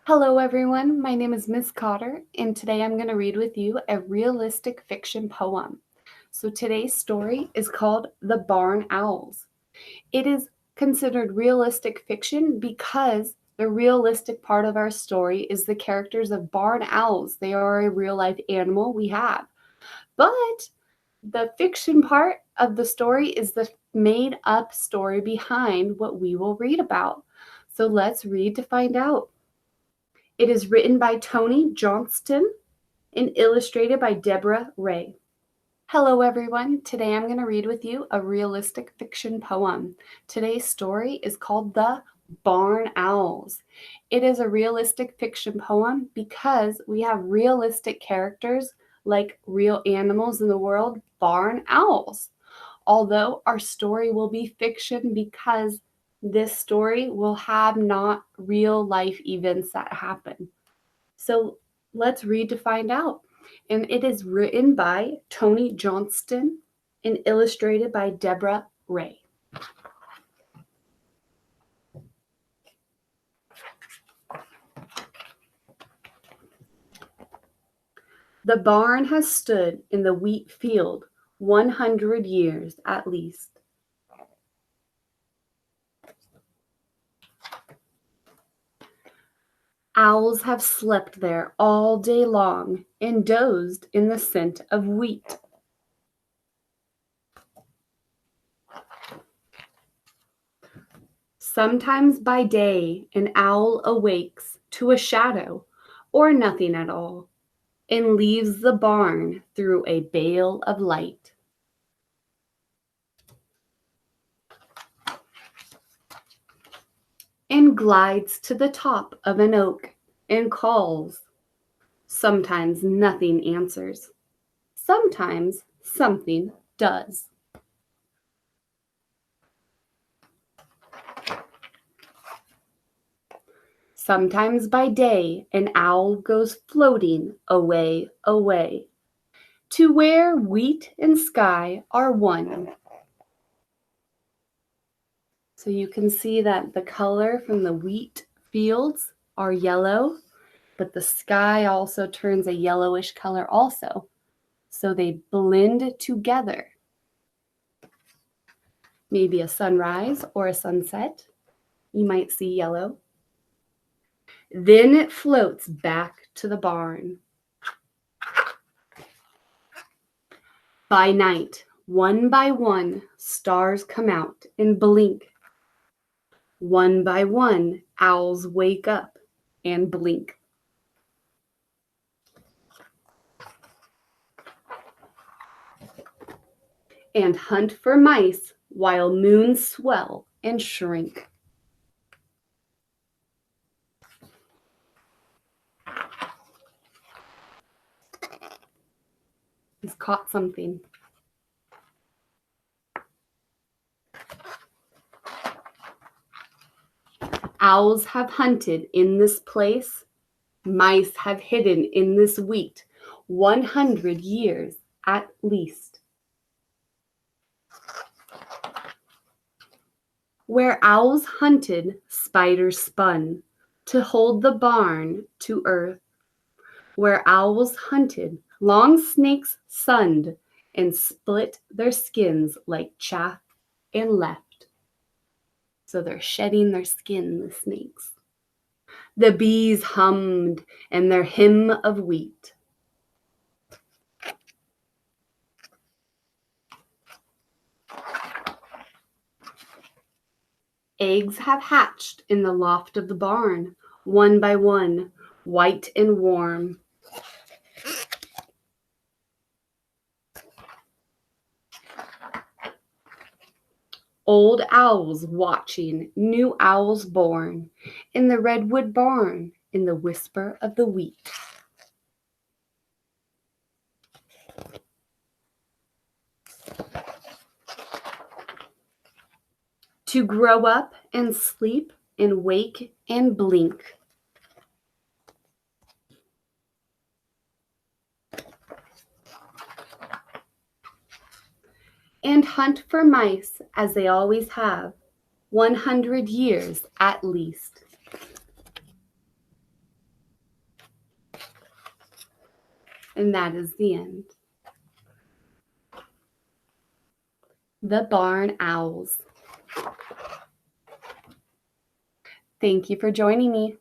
Hello, everyone. My name is Miss Cotter, and today I'm going to read with you a realistic fiction poem. So today's story is called The Barn Owls. It is considered realistic fiction because the realistic part of our story is the characters of barn owls. They are a real life animal we have. But the fiction part of the story is the made up story behind what we will read about. So let's read to find out. It is written by Tony Johnston and illustrated by Deborah Ray. Hello, everyone. Today I'm going to read with you a realistic fiction poem. Today's story is called The Barn Owls. It is a realistic fiction poem because we have realistic characters like real animals in the world, barn owls. Although our story will be fiction because this story will have not real life events that happen. So let's read to find out. And it is written by Tony Johnston and illustrated by Deborah Ray. The barn has stood in the wheat field 100 years at least. Owls have slept there all day long and dozed in the scent of wheat. Sometimes by day an owl awakes to a shadow or nothing at all and leaves the barn through a bale of light. And glides to the top of an oak and calls. Sometimes nothing answers. Sometimes something does. Sometimes by day an owl goes floating away, away, to where wheat and sky are one. So you can see that the color from the wheat fields are yellow, but the sky also turns a yellowish color also. So they blend together. Maybe a sunrise or a sunset. You might see yellow. Then it floats back to the barn. By night, one by one, stars come out and blink. One by one, owls wake up and blink. And hunt for mice while moons swell and shrink. He's caught something. Owls have hunted in this place. Mice have hidden in this wheat 100 years at least. Where owls hunted, spiders spun to hold the barn to earth. Where owls hunted, long snakes sunned and split their skins like chaff and left. So they're shedding their skin, the snakes. The bees hummed in their hymn of wheat. Eggs have hatched in the loft of the barn, one by one, white and warm. Old owls watching, new owls born, in the redwood barn, in the whisper of the wheat. To grow up and sleep and wake and blink. And hunt for mice as they always have, 100 years at least. And that is the end. The Barn Owls. Thank you for joining me.